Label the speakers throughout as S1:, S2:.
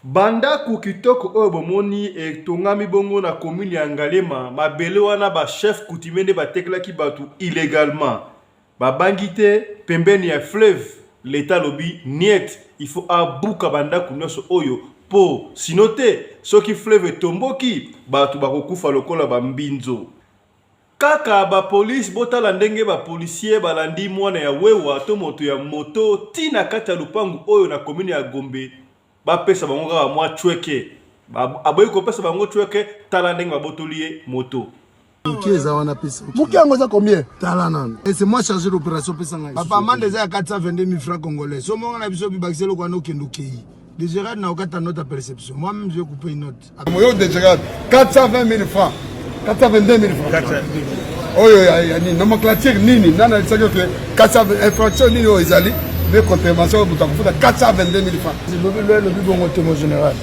S1: Banda kukitoko oyo bomoni etongami bongo na commune ya Ngalema mabele wana ba chef coutumier nde batekelaki batu illégalement babangi te pembeni ya fleuve l'état lobi niet il faut abuka banda kunyoso oyo po sinote soki fleuve tomboki batu bakokufa lokola bambinzo kaka ba police botala ndenge ba policier balandi mwana ya wewa to moto ya moto tina kata lupangu oyo na commune ya Gombe ba pesa bango ka mwa chweke aboyi ko pesa bango chweke tala ndenge babotolie moto
S2: Mukieza wana pesa. Mukiango za combien? Tala nani. Et c'est moi chargé d'opération pesa ngai. Papa amande za 422 000 francs congolais. So monga na biso bibakiselo kwa no kendo kei. De Gérard na okata note à perception. Moi même je vais couper une note.
S3: Moyo de Gérard 420 000 francs. 422 000 francs. 422 000. Oyo ya ni nomenclature nini nana lisaki que 420 infraction nini o ezali mais contravention butakufuta 422 000 francs.
S2: Le bon témoin général.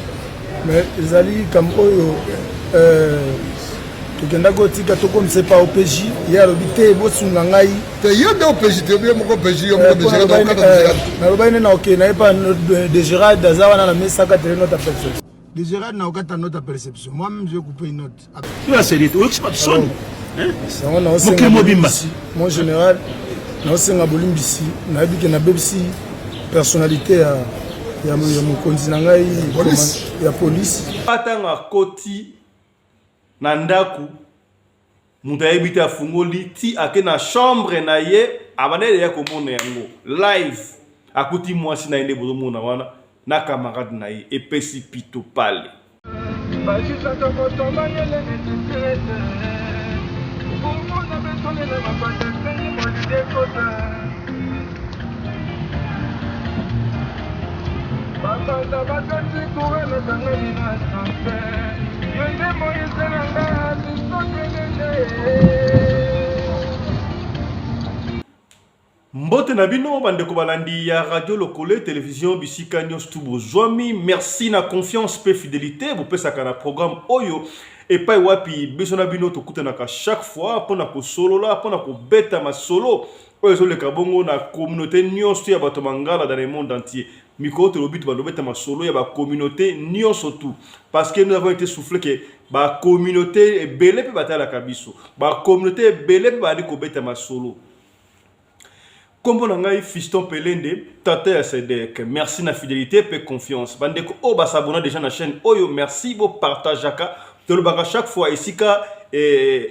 S2: Mais ezali comme oyo tukenda kotika to comme c'est pas au PJ ya lobité bosunga ngai
S3: te yende au PJ te bien moko PJ yo moko PJ
S2: na lobaine na OK na pas de Gérard dazawana na mesa ka tele note à perception de Gérard na okata note à perception moi même je vais couper une note
S4: tu vas c'est tout c'est pas son
S2: hein ça on a aussi mon général na osenga bolimbisi na biki na bebsi personnalité ya mokonzi na ngai ya police
S1: atanga koti na ndaku mutu ayebite afungoli ti ake na chambre na ye abandele ya komona yango live akuti mwasi na ende bozomona wana na camarade na ye epesi pito pale Mbote na bino bandeko balandi ya radio lokole télévision bisika nyos tu bozwami merci na confiance pe fidélité vous pesaka na programme oyo et pas wapi biso na bino tokutanaka chaque fois pona ko solola pona ko beta ma solo oyo zo le kabongo na communauté nyos ya bato mangala dans le monde entier miko to lobit ba beta ma solo ya ba communauté nyos tout parce que nous avons été soufflé que ba communauté belé pe batala kabiso ba communauté belé pe ba di ko beta ma solo. Comme on a Fiston Pelende, Tate Asedek, merci na fidélité et confiance. Bandeko o ba s'abonner déjà na chaîne Oyo, merci bo partage aka. Te le baka chaque fois ici ka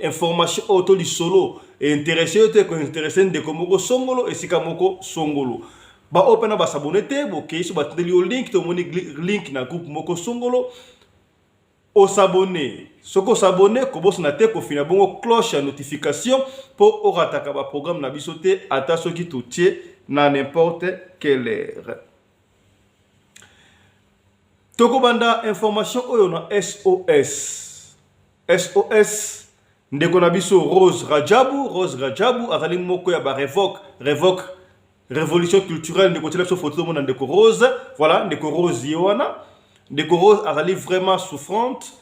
S1: information auto du solo et intéressé te ko intéressé de komoko songolo et sika moko songolo. Ba open ba s'abonner te bo ke so ba tendeli o link to moni link na groupe moko songolo. Au s'abonner. Ce qu'on s'abonne, comme on a été confiné, bon cloche à notification pour attaquer le programme na bisoté à ce qui tout na n'importe quelle heure. Toko banda information on a SOS. SOS ndeko na biso Rose Rajabu azali moko ya ba révoque révolution culturelle ndeko tela so photo mon ndeko Rose voilà ndeko Rose yoana ndeko Rose azali vraiment souffrante.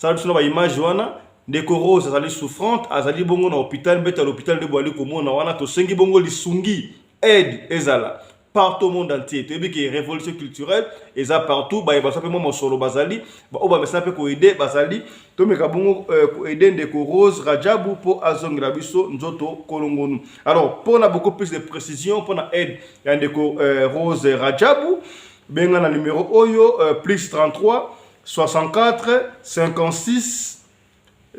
S1: Ça veut dire que l'image wana ndeko Rose azali souffrante azali bongo na hôpital beta l'hôpital de Boali komona wana to sengi bongo lisungi aide ezala partout au monde entier to ebiki révolution culturelle eza partout ba yeba sape mo solo bazali ba oba mesa pe ko aider bazali to meka bongo ko aider ndeko Rose Rajabu po azongira biso nzoto kolongonu. Alors pour na beaucoup plus de précision pour na aide ya ndeko Rose Rajabu benga na numéro oyo plus 33 64 56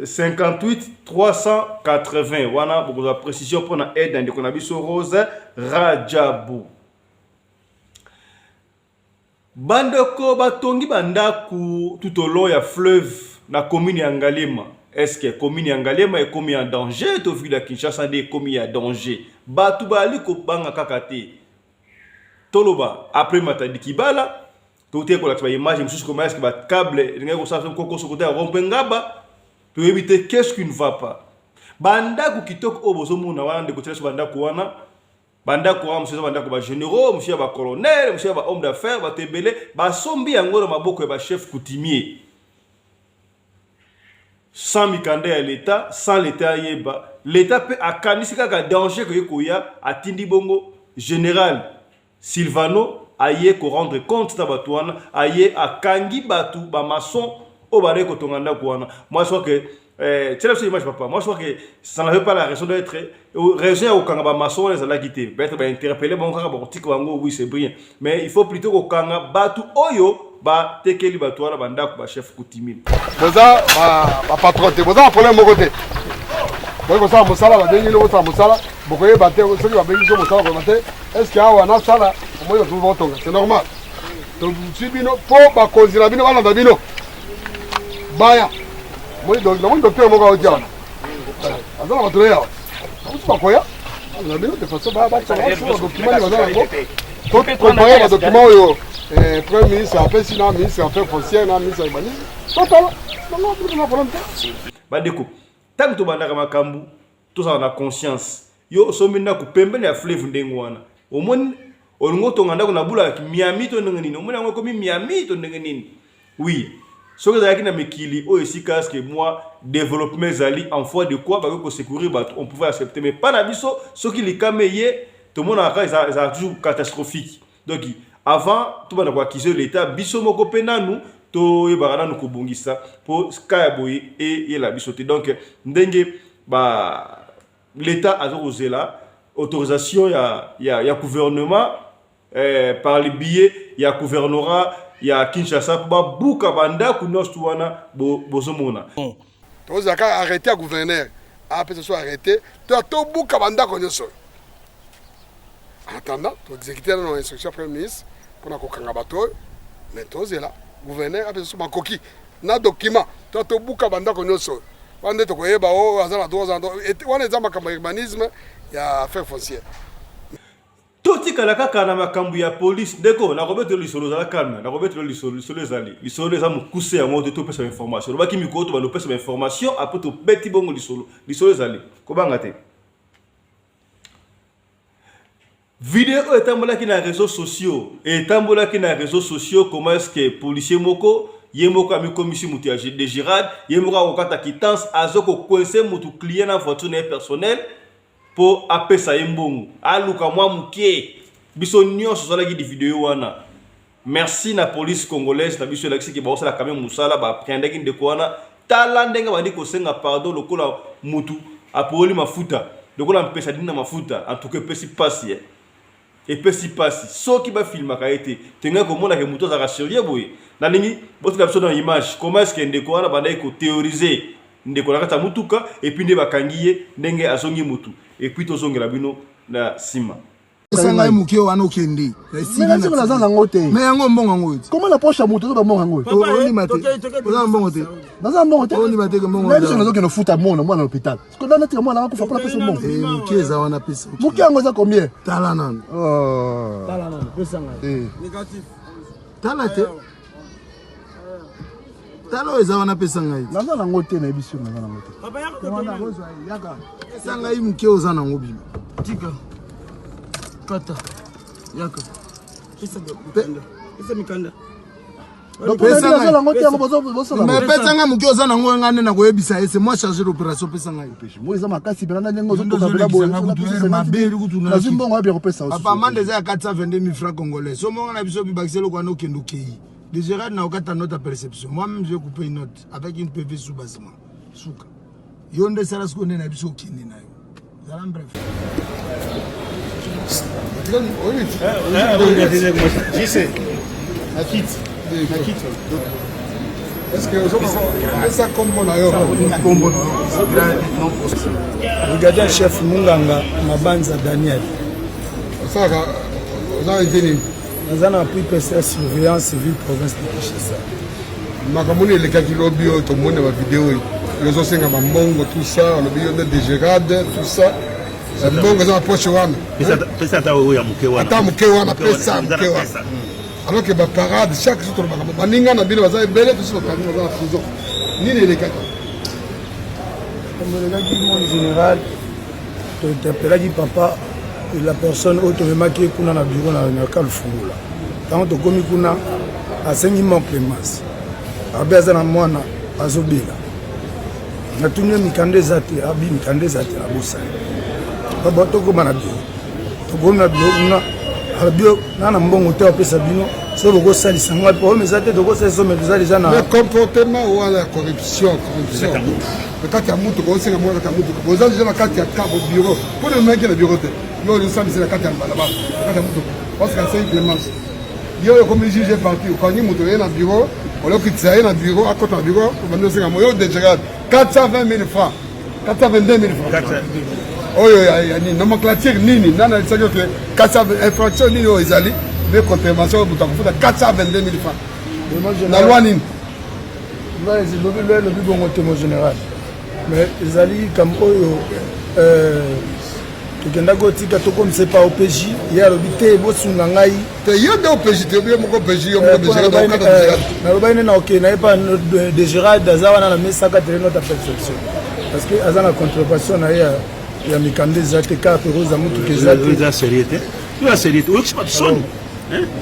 S1: 58 380. Wana beaucoup de précision pour na aide de konabiso Rose Rajabu. Bandeko batongi bandaku tout au long ya fleuve na commune ya Ngalema. Est-ce que commune ya Ngalema est commis en danger to ville ya Kinshasa est commis en danger? Batu bali ko banga kakate. Toloba après matadi kibala tout est pour la image monsieur comment est-ce que ba câble ngako ça ko so côté rompengaba pour éviter qu'est-ce qui ne va pas banda ku kitoko obozo mona wana de côté so banda ko wana banda ko monsieur banda ko ba généraux monsieur ba colonel monsieur ba homme d'affaires ba tebele ba sombi yango na maboko ba chef coutumier sans mikanda ya l'état sans l'état yeba l'état peut akanisika ka danger que koya atindi bongo général Silvano aye ko rendre compte na batouana aye akangi batu ba maçon au baré ko tonganda kwana. Moi je crois que c'est la seule image papa. Moi je crois que ça n'avait pas la raison d'être raison au kanga ba maçon les ala quitté. Peut-être ba interpeller bon kanga bon tiko wango oui c'est brillant. Mais il faut plutôt ko kanga batu oyo ba tekeli batouana banda ko ba chef coutumier.
S3: Boza ba patron te boza problème mo côté. Boza ça mosala ba dengi lo ça mosala. Bokoye baté so ki ba bengi so mosala ko baté. Est-ce qu'il y a un sala moi je trouve autant c'est normal. Donc si bino po ba kozira bino bana da bino. Baya. Moi donc le docteur mo ka otia. Azala ba toya. Vous pas quoi? La bino de façon ba ça va sur le document ni bazala ngo. Tout comparer le document yo premier ministre après sinon ministre affaires foncières na ministre urbanisme. Total. Non non problème.
S1: Ba deko. Tant to banda kama kambu tout ça on a conscience. Yo so minna ku pembeni ya fleuve ndengwana. Omoni olungo tonganda kuna bula Miami to ndengenini. Omoni ngo komi Miami to ndengenini. Oui. Ce que j'ai na mekili o esika que moi développement zali en foi de quoi ba ko secourir ba on pouvait accepter mais pas na biso ce qui les kameye tout le monde a ça toujours catastrophique. Donc avant tout ba ko accuser l'état biso moko pena nous to yebara nous ko bongisa pour skayaboy et la bisoté. Donc ndenge ba l'état a osé là autorisation il y a gouvernement par les billets il y a gouvernorat il y a Kinshasa pour buka banda kunostuana bozomona
S3: to zaka arrêter gouverneur après ce soit arrêté to buka banda konyoso en attendant to exécuter nos instructions premier ministre pour na kokanga bato mais to zela gouverneur après ce soit makoki na document to buka banda konyoso wande to koyeba o azala droit et wana za makambo urbanisme ya affaires foncières.
S1: Toti kalaka kana makambu ya police deko na robeto lisolo za kalma na robeto lisolo zali lisolo za mukuse ya moto to pesa information ba kimi ko to ba no pesa information après to beti bongo lisolo zali ko banga te vidéo etambola ki na réseaux sociaux comment est-ce que policier moko yemoko ami commission mutu ya de Girard yemoko ko kata quittance azoko coincer mutu client na voiture personnel pour apesa yembongo aluka mwa muke biso nyonso sala ki di vidéo wana merci na police congolaise na biso lakisi ki ba osala quand même musala ba prendre ki ndeko wana tala ndenga bandi ko senga pardon lokola mutu apoli mafuta lokola mpesa dina mafuta en tout cas pesi pasi et pesi pasi so ki ba filma ka été tenga ko mona ke mutu za rassurer boye na lingi botu la biso dans image comment est-ce que ndeko wana banda ko théoriser ndeko la kata mutuka et puis nde bakangiye ndenge azongi mutu et puis tozongela bino na sima
S2: sanga mukio wana okendi
S3: Mais c'est la ngote.
S2: mais yango mbongo ngote
S3: Comment la poche à moto ba mbongo ngote?
S2: oni mate oza mbongo te
S3: Dans mbongo te.
S2: oni mate mbongo
S3: Même si on a que no futa mona moi à l'hôpital. Parce que là notre moi là ko fa pas pesa mbongo.
S2: mukeza wana pesa
S3: Mukiango za combien?
S2: tala nani
S3: Oh.
S2: tala nani pesa ngai
S3: Négatif.
S2: tala te tala eza wana pesa ngai
S3: Naza na ngote na ebiso na ngote.
S2: wana kozwa yaka pesa ngai mukeo oza nango bima
S5: Tika. Kata. Yaka. Pesa mikanda.
S2: pesa ngai
S3: na ngote yango bozo
S2: mais pesa ngai mukeo oza nango ngane na koyebisa ese moi chargé d'opération pesa ngai
S3: Moi za makasi bela ndengo zo toka bela boye. Na zimbongo ya ko pesa aussi.
S2: papa mande eza ya 422 000 francs congolais so monga na biso bibakiselo kwa no kendo kei déjà na okata note à perception moi même je vais couper une note avec une PV sous basement souka yonde sala siko na biso okende na yo zala bref
S3: Est-ce que ça comme mon ailleurs
S2: regardez chef Munganga Mabanza Daniel
S3: ça ça est
S2: nazana puis PCA surveillance civile province de Kinshasa
S3: makamoni le kaki lobby to mona ba vidéo les osenga ba mbongo tout ça le bio de Gérard tout ça mbongo za poche wana
S4: pesa ta ya muke wana
S3: ata muke wana pesa muke wana alors que ba parade chaque jour ba ninga na bino baza belé tout ça ba za prison nini le kaki
S2: comme le gars qui en général to interpeller papa et la personne automatiquement qui kuna na bureau na kalfungula tant to komi kuna asengi mon clémence abeza na mwana azobela na tunye mikande zate abi mikande zate na bosa baba to ko mana bureau to ko na bureau na Arbio, na mbongo te apesa bino, so boko salisa ngwa po mais ça te doko ça mais déjà na.
S3: Le comportement ou la corruption. Le cas qui a monté ko senga mo ka monté. Boza déjà na carte ya cabo bureau. Pour le mec le bureau te. Yo le samedi c'est la carte ya là-bas. La carte ya monté. Parce que c'est Clémence. Yo comme juge parti quand ni monté na bureau, on l'a quitté na bureau à côté na bureau, on va senga mo yo déjà 420 000 francs. 422 000 francs. Oyo yani nomenclature nini nana lisaki que 400 infraction nini oyo ezali mais contravention butakufuta 422 000 francs na loi nini
S2: le bon témoin général mais ezali comme oyo tokenda kotika tokomisa pa OPJ ye alobi te bosunga ngai
S3: te yo de OPJ te yo moko OPJ yo moko DG
S2: naloba ine na oke naye pa DG aza wana na mesaka tele notre perception parce que aza na contrefaçon na ye ya mikande zate ka peroza mutu ke zate
S4: la sériité la sériité oui c'est pas son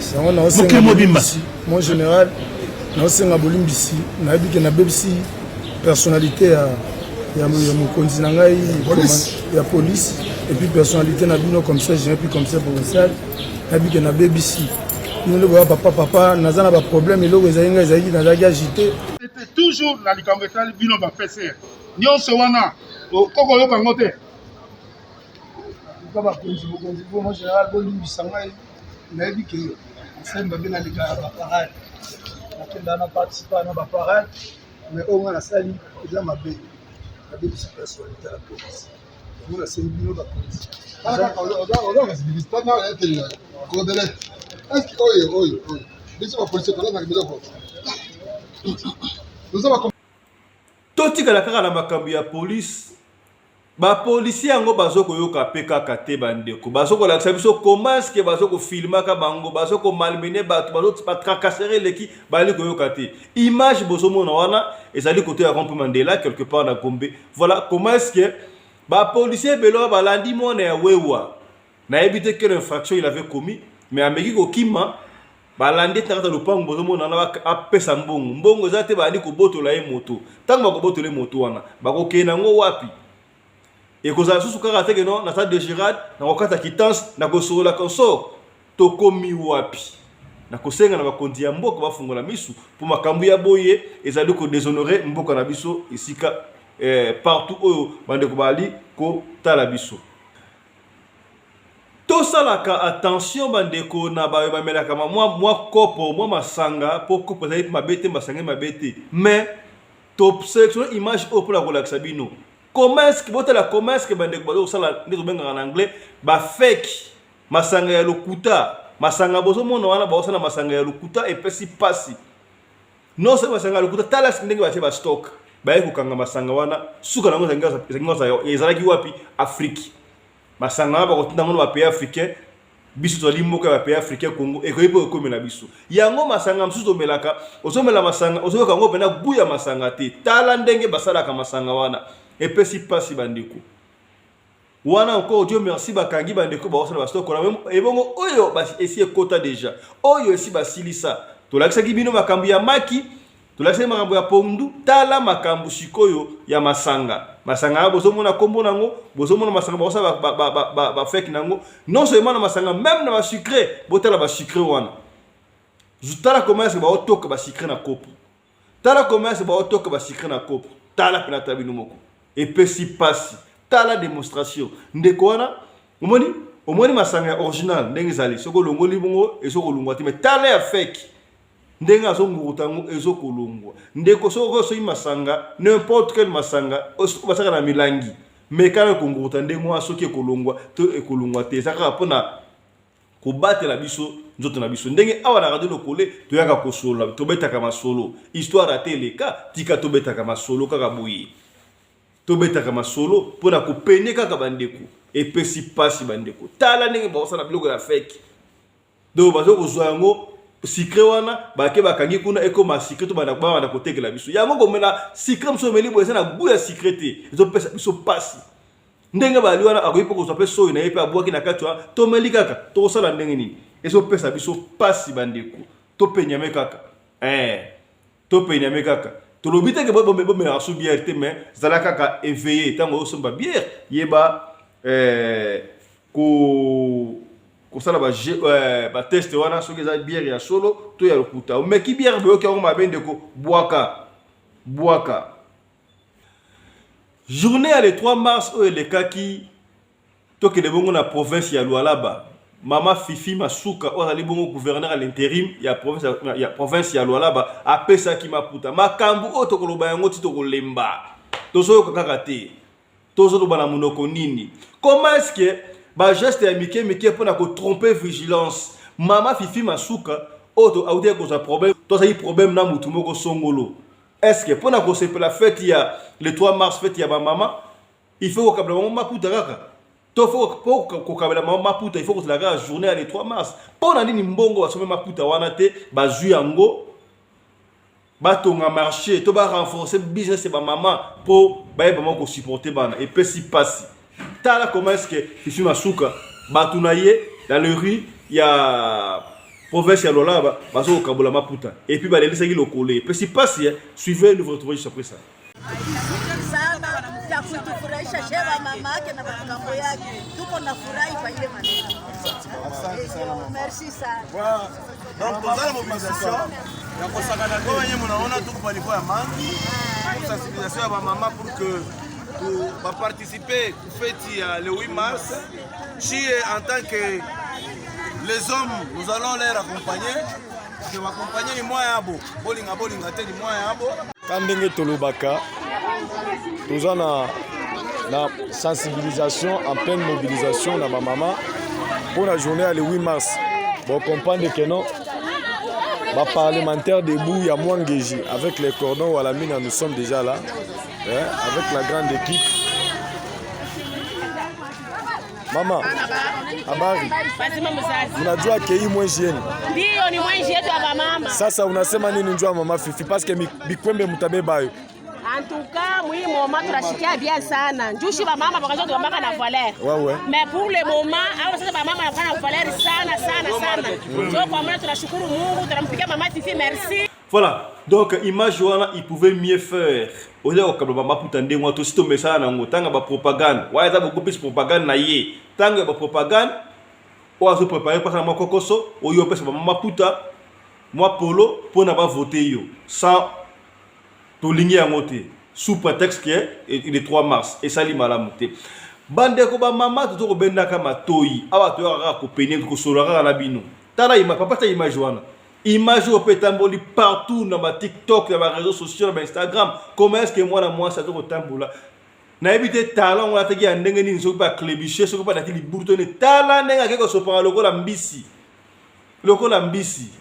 S2: ça on a aussi mon général na osenga bolimbisi na biki na bebisi personnalité ya mokonzi na ngai ya police et puis personnalité na bino comme ça j'ai puis comme ça provincial na biki na bebisi nous le voyons papa nazana ba problème eloko ezainga ezaki na zaki agité
S6: c'était toujours la likambo etali bino ba PCR nyonso wana koko yo bango te
S2: ba konzi mon général bolimbisa ngai na biki semba bina lika ba parade nakenda na participer na ba parade mais au moins la salle déjà ma bé la bé de personnalité à la police nous la c'est bino ba police
S3: on visibilité na intérieur codele est-ce que oyo biso ba police ko na biloko nous avons
S1: totikala kaka na makambo ya police bapolisier yango bazokoyoka mpe kaka te bandeko bazokolakisa biso comment est-ce que bazokofilmaka bango bazokomalmene bato batracasser eleki bali koyoka te image bozomona wana ezali kote ya Rompu Mandela quelque part na Gombe. Voilà comment est-ce que bapolisier ebelo balandi mwana ya wewa nayebi te quelle infraction il avait commis mais ameki kokima balandi te kata lupango bozomona na apesa mbongo eza te bali kobotola ye moto ntango bakobotola ye moto wana bakokende yango wapi et que ça sous kaka teke non na stade de Girard na kokata kitance na kosolola consort tokomi wapi na kosenga na bakonzi ya mboka bafungola misu pour makambu ya boye ezali ko déshonorer mboka na biso esika partout oyo bande ko bali ko tala biso to salaka attention bande ko na ba melaka moi kopo moi masanga pour kopo ezali mabete masanga mabete mais top section image au pour la relaxa bino. Comment est-ce que bande ko sala ndezo benga en anglais ba fake masanga ya lokuta masanga bozo mona wana ba sala masanga ya lokuta et pesi pasi non c'est masanga ya lokuta tala ndenge ba ba stock ba yeko kanga masanga wana suka nango zanga ezalaki wapi Afrique masanga ba ko tinda ba pays africain biso to limoka ba pays africain Congo e ko ipo ko mena biso yango masanga msuzo melaka osomela masanga osoka ngo pena buya masanga te tala ndenge basala ka masanga wana et pesi pasi bandeko wana encore Dieu merci bakangi bandeko ba osala basto kona même et bongo oyo ba esi ekota déjà oyo esi basilisa to lakisa kibino makambu ya maki to lakisa makambu ya pondu tala makambu sikoyo ya masanga bozomona kombo nango bozomona masanga ba osala ba fake nango non seulement na masanga même na ba sucré botala ba sucré wana jutala comment ba otoka ba sucré na kopo tala comment ba otoka ba sucré na kopo tala pena tabino moko et pesi pasi tala démonstration ndeko wana omoni masanga original ndenge zali soko longoli bongo ezoko longwa te mais tala ya fake ndenge azonguruta ngo ezoko longwa ndeko soko so masanga n'importe quel masanga basaka na milangi mais kana konguruta ndenge wa soki ekolongwa to ekolongwa te saka pona ko batela biso nzoto na biso ndenge awa na radio lokole to yaka kosolo to betaka masolo histoire a teleka tika to betaka masolo kaka boyi to betaka masolo pona ko pene kaka bandeko et pesi pasi bandeko tala ndenge ba osala biloko ya fake do bazo kozwa yango secret wana bake bakangi kuna eko ma secret to bana ba ko tekela biso yango komela secret mso meli bo esana buya secret ezo pesa biso pasi ndenge bali wana akoyipo kozwa pe soyo na yepe abwaki na katwa to meli kaka to osala ndenge nini ezo pesa biso pasi bandeko to penyame kaka to penyame kaka to lobite ke bo mela su bière te mais zala kaka éveillé tango osomba bière yeba ko kosala ba test wana soki eza bière ya solo to ya lokuta mais ki bière boyoki yango mabe ndeko bwaka journée ya le 3 mars oyo elekaki tokende bongo na province ya Lualaba Mama Fifi Masuka ozali bongo gouverneur à l'intérim ya province ya Lualaba apesaki maputa makambu oyo tokoloba yango ti tokolemba tozoyoka kaka te tozoloba na monoko nini comment est-ce que ba geste ya mike mpona kotromper vigilance Mama Fifi Masuka oyo auti koza problème tozali problème na mutu moko songolo est-ce que mpona kosepela fête ya le 3 mars fête ya bamama il faut kokabela bango maputa kaka to faut kokabela bango maputa il faut kozala kaka journée ya le 3 mars mpona nini mbongo basome maputa wana te bazwi yango batonga marché to ba renforcer business ya bamama po bayeba moko supporter bana epesi pasi tala comment est-ce que Fifi Masuka batuna ye dans le rue ya province ya Lualaba bazo kokabola maputa et puis balelisaki lokole epesi pasi suivez nous retrouvons juste après ça
S7: ya kutufurahisha sheba mama yake na makambo yake tuko na furahi kwa ile maneno. Merci sana.
S8: Donc tozala mobilisation ya kosakana ko wenye munaona tuko palipo ya mangi sensibilisation ya mama pour que va participer au fête le 8 mars. Si en tant que les hommes nous allons les accompagner. Je vais accompagner les moyens abo bolinga te les moyens abo
S9: kandenge tolobaka toza na sensibilisation en pleine mobilisation na maman pour la journée le 8 mars. Bon comprendre que non ba parlementaire debout ya Mwangeji avec les cordons ou à la mine nous sommes déjà là avec la grande équipe. Mama, habari. Unajua kei mwenji yenu?
S10: Ndio ni mwenji yetu ya mama.
S9: Sasa unasema nini njua mama Fifi parce que bikwembe mutabeba yo.
S10: En tout cas, moi maman tunashikia bien sana. Njushi ba mama bakazo tumbaka na valeur.
S9: Ouais.
S10: Mais pour le moment, au sasa ba mama wanafanya na valeur sana. Ndio kwa maana tunashukuru Mungu, tunampigia mama Fifi merci.
S1: Voilà, donc image wana il pouvait mieux faire. Oza okabla maputa ndengo to sito mesana nango tanga ba propagande. Wa za beaucoup plus propagande na ye. Tanga ba propagande o azo préparer parce que na kokoso o yo pesa ba maputa moi polo pona ba voter yo. Sans to lingi yango te sous prétexte que le 3 mars et sali malamu te. Bande ko ba mama to ko benda kama toyi. Awa to ya ko penir ko solara na bino. Tala ima papa ta image wana. Image au pétamboli partout dans ma TikTok, dans ma réseaux sociaux, dans ma Instagram. Comment est-ce que moi ça doit tambola? Na évité talent on a tagi andenge ni nso ba clébicher, so pas natili bourtonner talent nenga keko so para lokola mbisi. Lokola mbisi.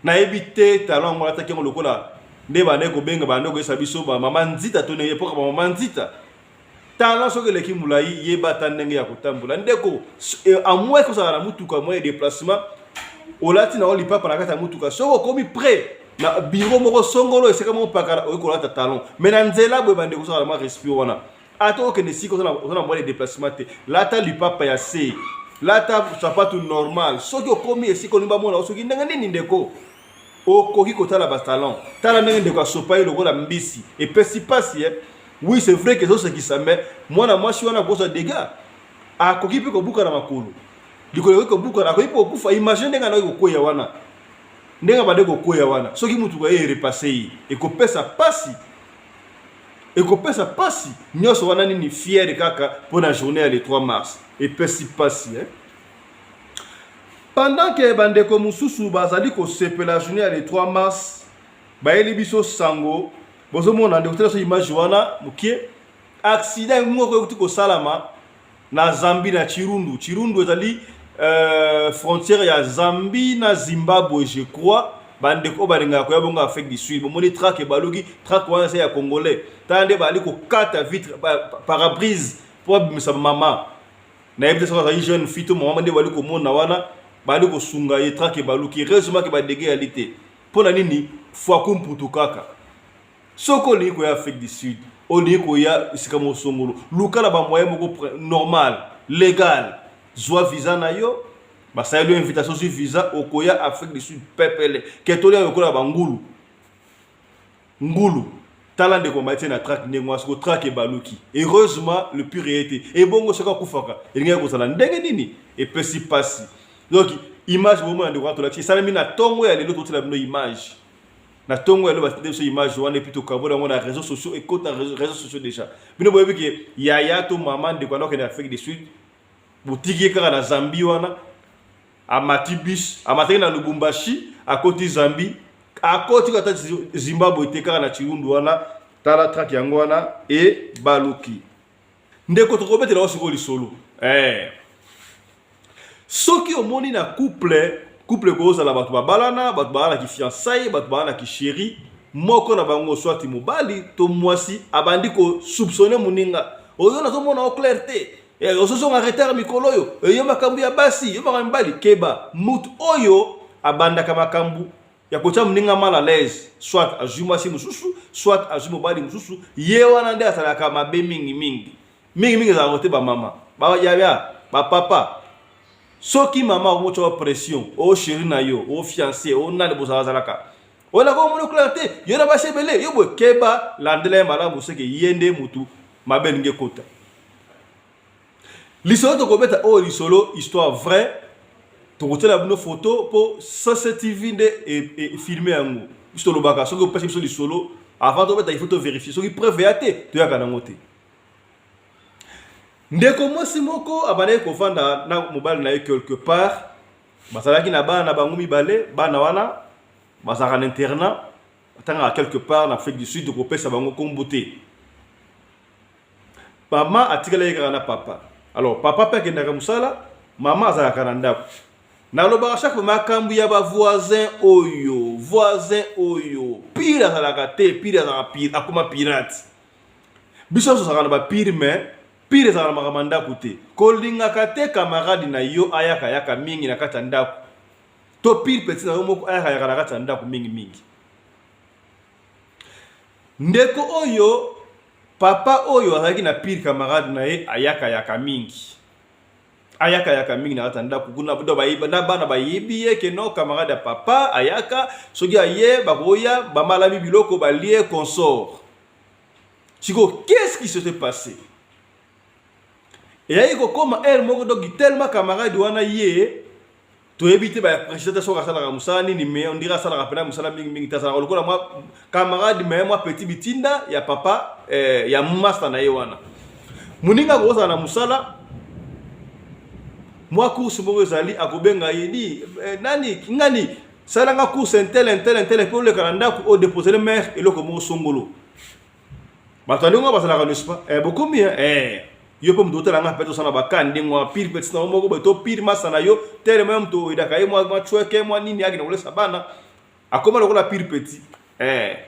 S1: Na évité talent on a tagi lokola ne ba neko benga ba ndoko esabiso ba mama nzita to ne epoka ba mama nzita. Talent so que l'équipe mulai yeba tanenge ya kotambola. Ndeko à moins que ça na mutuka moyen de déplacement. Olati na oli papa na kata mutuka soko komi prêt na bureau moko songolo eseka mo pakara okolata talon mais na nzela bwe bande ko sala ma respire wana ato ke ne siko na mo les déplacements te lata li papa ya se lata sapato normal soki okomi esiko nimba mona soki ndanga nini ndeko okoki kotala ba talon tala ndenge ndeko asopa ile lokola mbisi et pesi pasi oui c'est vrai que ça qui ça mais moi si wana ko ça dégâts akoki pe ko buka na makolo dikolo ko buka na ko ipo kufa imagine ndenga na ko koya wana ndenga bade ko koya wana soki mutu ko repasser e ko pesa pasi nyoso wana ni fier kaka pour la journée le 3 mars et pesi pasi pendant que bande ko mususu bazali ko sepela journée le 3 mars ba elibiso sango bozo mona ndeko so image wana mukie accident ngoko ko salama na Zambie na Chirundu ezali frontière ya Zambie na Zimbabwe je crois bande ko balinga ko yabonga Afrique du Sud bomoni track balogi track wana c'est ya congolais tande bali ko kata vitre parabrise pour bimisa mama na yebite so za jeune fito mama nde bali ko mona wana bali ko sunga ye track baluki résumé ke ba dégalité pona nini fois kumputu kaka soko li ko ya Afrique du Sud oli ko ya sikamo songolo lukala ba moyen moko normal légal zwa visa na yo ba sa yo invitation sur visa okoya Afrique du Sud pepele ketoli yokola ba ngulu talent de combattre na track ndengwa ce track e baluki heureusement le pire été et bongo saka kufaka elinga ko sala ndenge nini et pesi pasi donc image moment de quoi to la ça na tongo ya lelo to la image na tongo ya lelo ba so image wana plutôt kabona on a réseaux sociaux et côté réseaux sociaux déjà bino boyebi ke yaya to maman de quoi donc en Afrique du Sud boutique kaka na Zambie wana a Matibis a mataki na Lubumbashi à côté Zambie à côté kata Zimbabwe te kaka na Chirundu wana tala track yango wana et baluki ndeko to kobetela osiko lisolo soki omoni na couple ko za la batu balana ki fiançailles batu balana ki chéri moko na bango soit mobali to mwasi abandi ko soupçonner muninga oyo na zo mona o clarté et ozo zo arrêter mikolo yo yo makambu ya basi yo makambali keba mut oyo abanda kama makambu ya kocha muninga mal à l'aise soit azuma si mususu soit azuma bali mususu ye wana nde asalaka mabe mingi za rote ba mama ba ya ba papa soki mama omocho pression o chéri na yo o fiancé o nane bozala zalaka ona ko mono clarté yo na ba sebele yo bo keba landele malamu seke yende mutu mabe nge kota lisolo to kobeta o lisolo histoire vraie to kotela bino photo po CCTV et filmer yango biso lobaka soki opesi biso lisolo avant to beta il faut to vérifier soki preuve ya te to yaka nango te ndeko mwasi moko abane ko fanda na mobile na ye quelque part basalaki na bana na bango mibale bana wana basaka na internat atanga quelque part na Afrique du Sud ko pesa bango kombote mama atikala yeka na papa alors papa pe kenda ka musala mama azaka na ndako na loba chaque makambu ya ba voisin oyo pire azalaka te pire azalaka pire akoma pirate biso so saka na ba pire mais pire za makamanda kute kolinga kate camarade na yo ayaka mingi na kata ndako to pire petit na moko ayaka na kata ndako mingi ndeko oyo papa oyo azaki na pire camarade na ye ayaka mingi na kata ndako kuna bodo bayiba na bana bayibi ye ke no camarade ya papa ayaka soki aye bakoya bamalami biloko balie consort siko qu'est-ce qui s'était passé? Et là, il y a comme elle, tellement camarade wana ye, to éviter ba présentation à la musala ni mais on dira ça la rappela musala mingi ta ça lokola moi camarade mais moi petit bitinda ya papa ya master na ye wana. Muninga ko za na musala moi course mo zali akobenga yidi nani ngani sala nga course intel pour le calendrier ko déposer le maire et le ko mo songolo. Batani nga basala ka n'est-ce pas? Beaucoup mieux yo po mdote langa peto sana bakandi mwa pire petit na moko beto pire masana yo tele même to idaka ye mwa chweke mwa nini yaki na kule sabana akoma lokola pire petit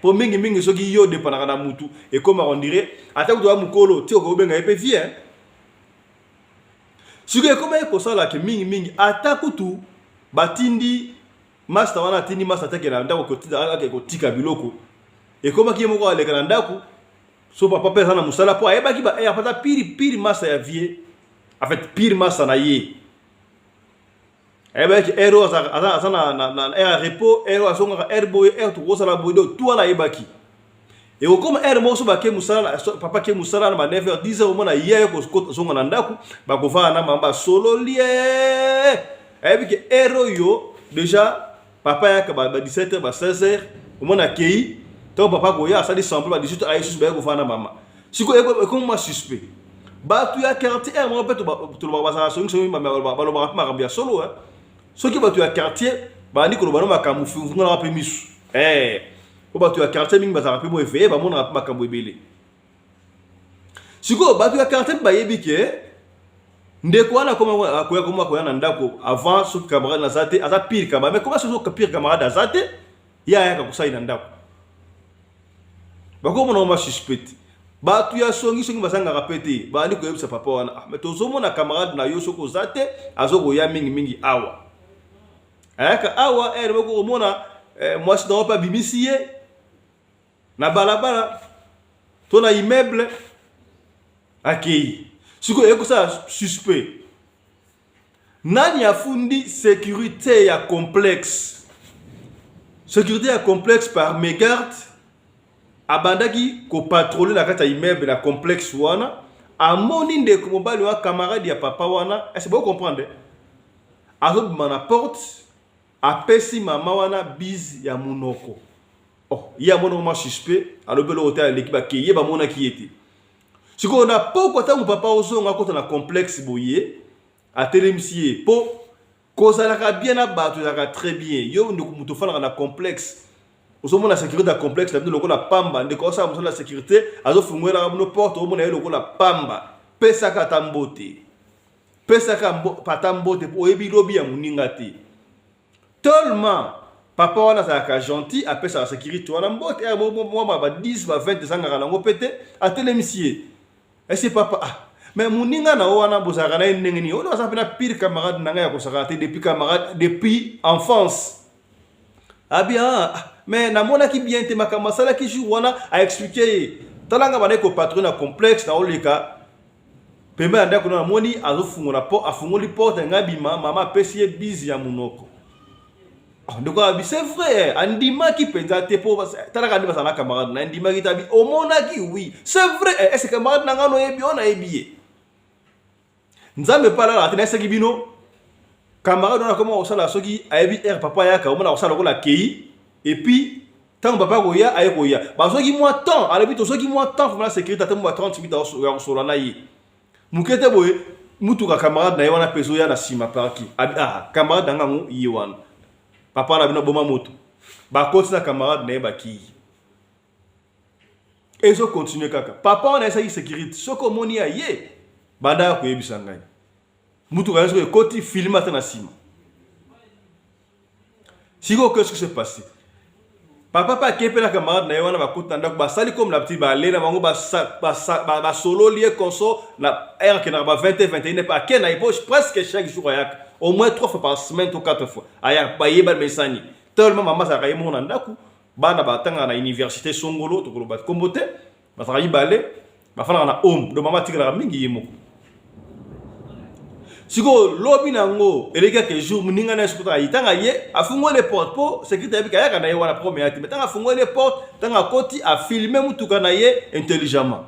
S1: po mingi soki yo dépendaka na mutu et comme on dirait ata kuto mukolo ti ko benga epe vie suke koma ko sala ke mingi ata kutu batindi master wana tindi master take na ndako ko tida ko tika biloko et comme ki moko aleka na ndako so papa pesa na musala po ayeba ki ba apata pire massa ya vie en fait pire massa na ye ayeba ki ero asa na era repos ero asonga erbo to kosala bodo tout ala ayeba ki et comme ero mo so ba ke musala papa ke musala na 9h 10h au mona ye ko songa na ndaku ba ko va na mamba solo lie ayeba ki ero yo déjà papa ya ka ba 17h ba 16h au mona kei to papa goya asali sample ba 18 ay suspect ko fana mama siko ko ma suspect ba tu ya quartier mo pe to ba sa so ngi ba lo ba ma solo soki ba tu ya quartier ba ni ko ba no makamu funga na pe misu ko ba tu ya quartier mingi ba sa pe mo efe ba mo na makambo ebele siko ba tu ya quartier ba yebi ke ndeko wana koma ko na ndako avant so camarade na zate aza pire camarade mais comment so pire camarade azate ya ka kusai na ndako bako mona ma suspect ba tu ya songi basanga rapete ba ni ko yebisa papa wana mais tozomo na camarade na yo soko zate azoko ya mingi awa aka awa bako mona mwasi na pa bimisiye na balabala to na immeuble akei siko yeko sa suspect nani afundi sécurité ya complexe par mégarde abandaki ko patrouiller na kati ya immeuble na complexe wana amoni ndeko mobali wa camarade ya papa wana est-ce que vous comprenez azobima na porte apesi mama wana bise ya munoko oh ya monoko ma suspect alobelo hotel l'équipe akeye ba mona ki était siko na poko tangu papa ozonga kota na complexe boye atelemisier po kozalaka bien na bato zaka très bien yo ndeko muto fana na complexe osomona la sécurité da complexe na ndeko la pamba ndeko sa musala la sécurité azofungwela no porte omona yelo la pamba pesa ka tambote pesa ka patambote po ebi lobi ya muninga te tellement papa wana zaka gentil apesa la sécurité wana mbote ya moi ba 10 ba 20 zanga na ngo pete atelemisier est-ce papa ah mais muninga na wana bozaka na ndengeni ono asapena pire camarade nanga ya kosaka te depuis enfance abia mais namona ki bien te makamba sala ki jour wana a expliquer talanga bana ko patron na complexe na oleka pembe anda ko na moni azofungola po afungoli porte ngabima mama pesie busy ya munoko ndoko abi c'est vrai andima ki penza te po talanga ndi basana camarade na ndima ki tabi omona ki oui c'est vrai est-ce que camarade nanga no yebi ona yebi nzambe pala la tena seki bino camarade on a comment osala soki ayebi papa yaka omona osala ko la kei et puis tant papa goya aye goya ba soki moi temps alebi to soki moi temps pour la sécurité tant 30 minutes ya osolo na yi mukete boye mutuka camarade na wana peso ya na sima parki camarade nanga ngo yiwana papa na bino boma moto ba kotina camarade na ba ki et so continue kaka papa on a essayer sécurité soko moni aye banda ko yebisa ngai mutuka yeso ko koti filma ta na sima siko qu'est-ce qui s'est passé papa pa kepe na camarade na wana bakota ndako basali comme la petite ba lena bango ba solo lié conso na heure que na ba 20 et 21 pas que na ipoche presque chaque jour ayak au moins 3 fois par semaine ou 4 fois ayak ba yeba mesani tellement maman ça kaye mona ndako bana batanga na université songolo to ko ba kombote ba travailler balé ba fana na home do mama tikala mingi yemo siko lobi nango eleka ke jour muninga na skuta itanga ye afungo les portes po sécurité bika yaka na ye wana première ati metanga afungo les portes tanga koti a filmer mutuka na ye intelligemment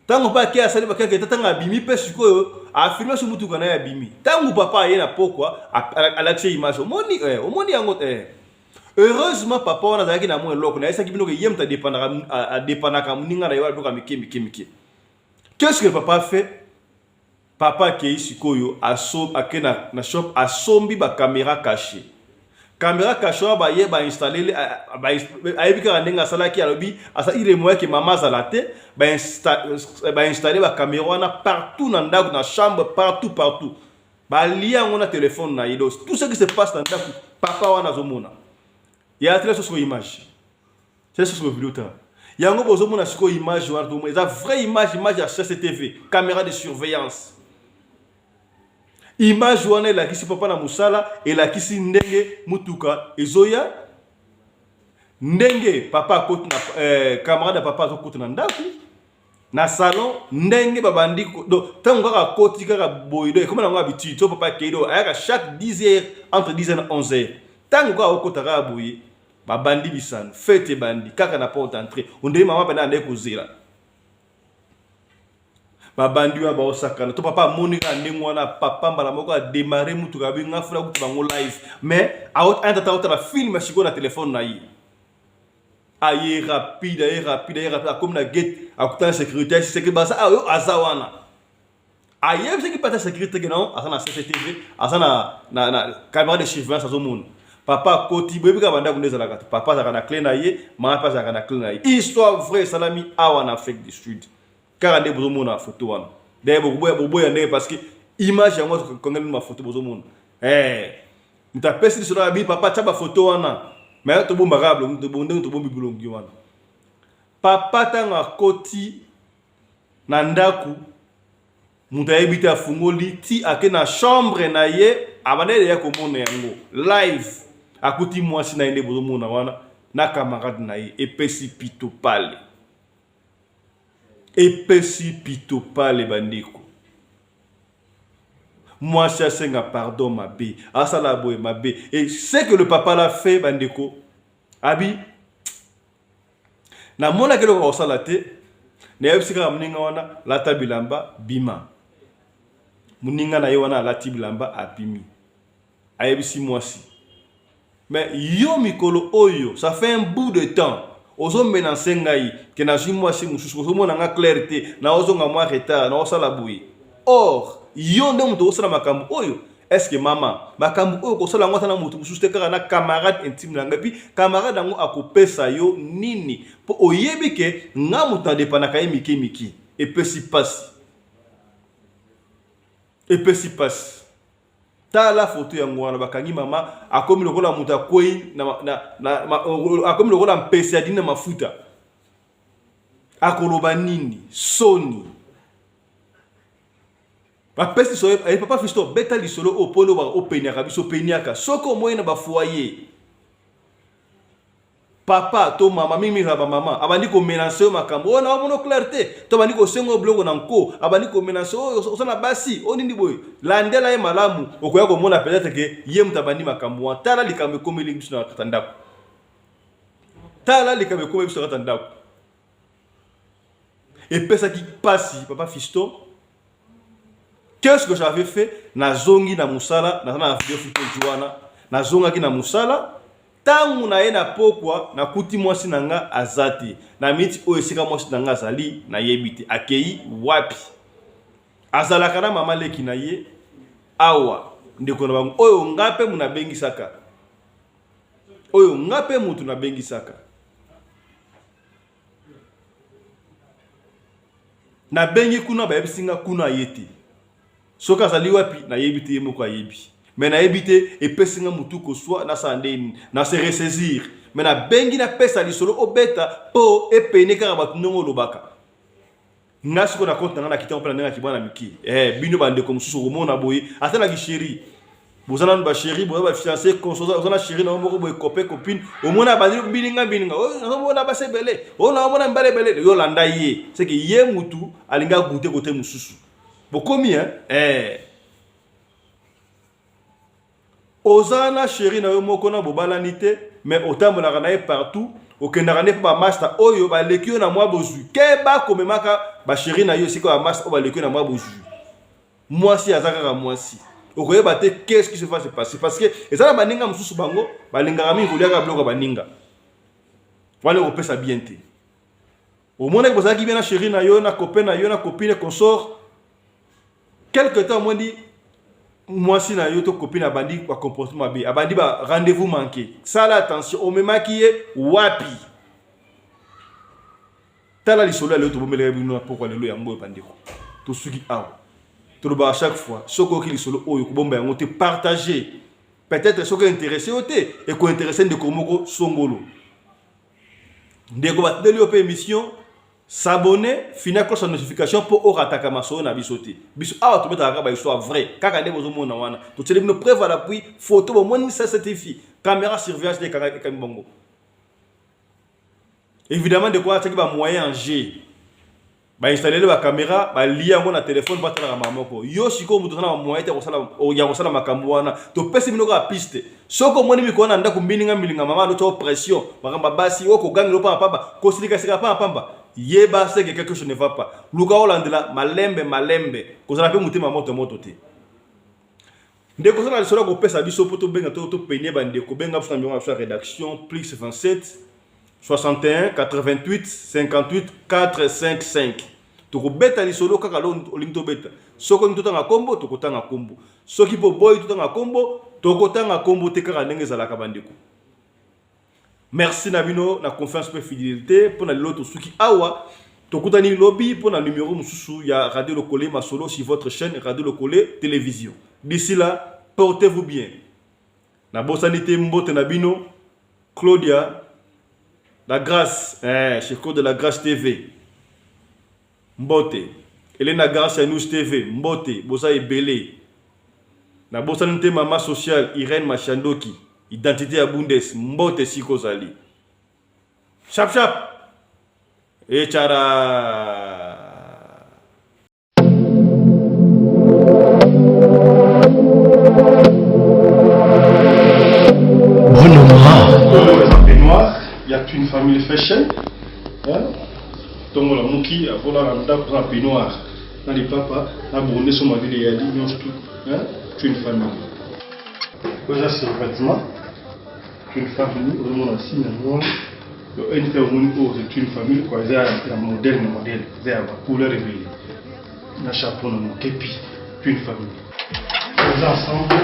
S1: tango pa ke asali ba ke tanga bimi pe siko a filmer su mutuka na ya bimi tango papa ye na pokwa a l'accès image omoni yango heureusement papa wana zaki na mo eloko na esaki bino ke yemta dépendaka ka muninga na ye wala doka mike qu'est-ce que le papa fait papa kei sikoyo akena na shop asombi ba caméra cachée ba ye ba installer ayebika ndenga salaki alobi asa ire moya ke mama zalate ba installer ba caméra na partout na ndako na chambre partout ba lia ngona téléphone na yido tout ce qui se passe dans ndako papa wana zomona ya tele sur image c'est sur vidéo ta yango bozomona siko image wana to eza vraie image ya CCTV caméra de surveillance image wana la kisi papa na musala et la kisi ndenge mutuka ezoya ndenge papa kote na camarade papa zo kote na ndaku na salon ndenge babandi do tango ka koti ka boido comme na ngabiti to papa keido ayaka chaque 10h entre 10h et 11h tango ka okota ka boye babandi bisano fete bandi kaka na porte entrée ondé mama bana ndeko kozela babandi wa ba osakana to papa monika ndengwa na papa mbala moko a démarrer mutuka binga fula kutu bango live mais a enta la film chiko na téléphone na yi aye rapide comme na gate akuta sécurité c'est que basa ayo azawana aye c'est que pas sécurité que non asana CCTV asana na caméra de surveillance azomona papa koti bebika banda kuneza la kati papa zaka na clé na ye mama papa zaka na clé na ye histoire vraie salami awa en Afrique du Sud car ande bozomona photo wana d'ailleurs boboya ndenge parce que image yango kongeli ma photo bozomona mutapesi sur la bi papa taba photo wana mais to bomba kablo to bonde to bombi bulongi wana papa tanga koti na ndaku mutayebita fungoli ti ake na chambre na ye abanele ya komona yango live akuti mwasi na ende bozomona wana na camarade na ye epesi pito pale bandeko moi je senga pardon ma bé asala boy ma bé et c'est que le papa l'a fait bandeko abi na mona kelo ko sala te na yebisika muninga wana lata bilamba bima muninga na ye wana lati bilamba apimi ayebisi mwasi mais yo mikolo oyo ça fait un bout de temps ozo menacer ngai ke na zwi mwasi mususu ozo mona nga clarté na ozo nga mwa retard na osala boye or yo nde muto osala makambo oyo est-ce que mama makambo oyo kosala ngota na mutu mususu te kaka na camarade intime na ngai puis camarade ngo akopesa yo nini po oyebi ke nga mutu adepanaka ye miki epesi pasi ta la photo ya ngwana bakangi mama akomi lokola mutu akwei akomi lokola mpesi adina mafuta akoloba nini soni bapesi so et papa Fisto beta lisolo opolo ba openiaka biso peniaka soko moyena ba foyer papa to mama mimi raba mama abandi ko menacer makambo ona omono clarté to bandi ko sengo blogo na nko abandi ko menacer osana basi onindi boy landela ye malamu okoya ko mona peut-être que ye mutabandi makambo tala likambe komeli biso na katandako tala likambe komeli biso na katandako et pesa qui passe papa Fisto. Qu'est-ce que j'avais fait? Nazongi na musala, na video futo juana, nazonga na musala, tangu na ye na pokwa, na kuti mwasi nanga azati, na miti o esika mwasi nanga azali, na yebiti, akei wapi. Azalaka na mama leki na ye, awa, ndeko na bangu, oyo ngape muna bengi saka. Oyo ngape mutu na bengi saka. Na bengi kuna ba yebisinga kuna yeti. Soka zali wapi na yebite ye moko ayebi mais na yebite epesinga mutu ko soit na sandeni na se ressaisir mais na bengi na pesa lisolo obeta po epene kaka batu ndongo lobaka ngasi ko na compte na kita mpela ndanga kibana miki bino bande comme susu romona boye atala ki chéri bozana ba chéri boza ba fiancé consoza ozana chéri na moko boye copine au mona bandi bininga o mona ba sebele o na mona mbale bele yo landa ye c'est que ye mutu alinga goûter côté mususu bokomi ozana chéri na yo moko na bobalanite mais otambolaka na ye partout okendaka ne pa master oyo baleki yo na mwa bozwi ke bakomemaka bachéri na yo esika ba master oyo baleki yo na mwa bozwi mwasi aza kaka mwasi okoyeba te qu'est-ce qui se va se passer parce que ezala baninga mosusu bango balingaka mingi koliaka biloko baninga wana okopesa bien te omonaki bozalaki bien na chéri na yo na copain na yo na copine consort quelque temps moi dit moi si na yo to copine abandi ba comportement bien abandi ba rendez-vous manqué ça la attention au même maquillé wapi tala lisolo le to bomele bino pourquoi le ya mboyo pandeko to suki aw to ba chaque fois soko ki lisolo oyo ko bomba yango te partager peut-être soko intéressé oté et ko intéressé de komoko songolo ndeko ba deli op émission s'abonner, finir sa notification pour attaquer ma soeur na bisoté. Biso ah tu mettre ba histoire vrai. Kaka de bozo mona wana. To tele no preuve à l'appui, photo au moins ça certifie. Caméra surveillance de kaka mbongo. Évidemment de quoi attaquer ba moyen en G. Ba installer la caméra, ba lier ngo na téléphone ba tala maman ko. Yo siko mutu na moyen te ko sala o ya ko sala makambo wana. To pese mino ka piste. Soko moni mi ko na ndako mbininga mama no to pression. Bakamba basi oko gangelo pa pamba. Ko silika sika pa pamba. Yeba c'est que quelque chose ne va pas. Luka olandela malembe kozala pe mutima moto te. Ndeko sala lisolo ko pesa biso poto benga to peine bande ko benga funa mbongo sa rédaction plus 27 61 88 58 455. To ko beta lisolo kaka lo olinto beta. Soko nto tanga kombo to ko tanga kombo. Soki po boy to tanga kombo to ko tanga kombo te kaka ndenge zala ka bandeko. Merci Nabino, na confiance et fidélité pour l'autre souki awa. Tokutani lobby pour le numéro mususu ya Radio Lokole Masolo sur votre chaîne Radio Lokole Télévision. D'ici là, portez-vous bien. Na bosanité mbote Nabino, Claudia, la grâce, chez Code de la Grâce TV. Mbote, Elena Grâce à News TV, Mbote, Bosa et Belé. Na bosanité Mama Social, Irène Machandoki. Identité à Bundes, Mbote Sikozali. Chap chap. Et tchara. Il y a une famille fashion. tongo la muki avola na ndako na peignoir na lipapa na bonne sur ma ville ya ligne tout tu une famille déjà c'est le bâtiment une famille au monde assis na une famille c'est une famille quoi ça la modèle c'est la couleur révélée na chapeau na kepi une famille les ensemble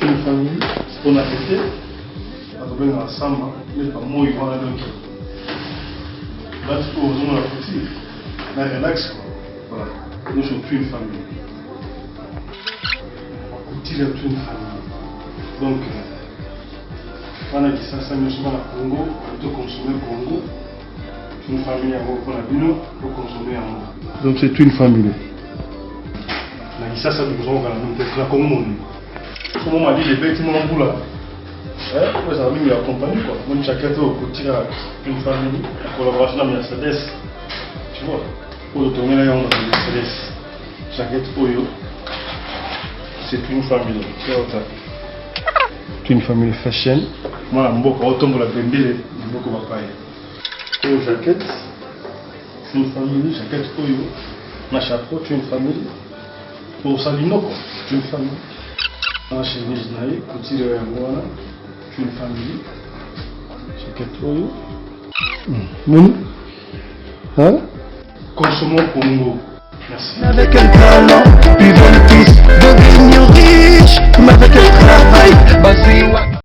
S1: une famille on a été ensemble mais pas moi il va donc là tu peux aux la petite la relax voilà nous sommes une famille petite une famille donc on a dit ça nous sommes à Congo on doit consommer Congo une famille à pour la ville pour consommer en donc c'est une famille là ça nous avons la Congo comment on m'a dit les bêtements en boula ouais ça m'a mis accompagné quoi mon jaquette au côté une famille en collaboration avec Mercedes tu vois pour tourner là on a Mercedes jaquette Oyo c'est une famille c'est une famille fashion moi mboko otombo la bendele mboko bapaye Oyo jaquette c'est une famille jaquette Oyo na chapeau c'est une famille pour Salimoko c'est une famille na chemise naï couture ya ngwana une famille, c'est quelque chose. Hein? Consommons Congo. Merci.
S11: Avec un talent, ils veulent tous devenir riches, mais avec un travail basé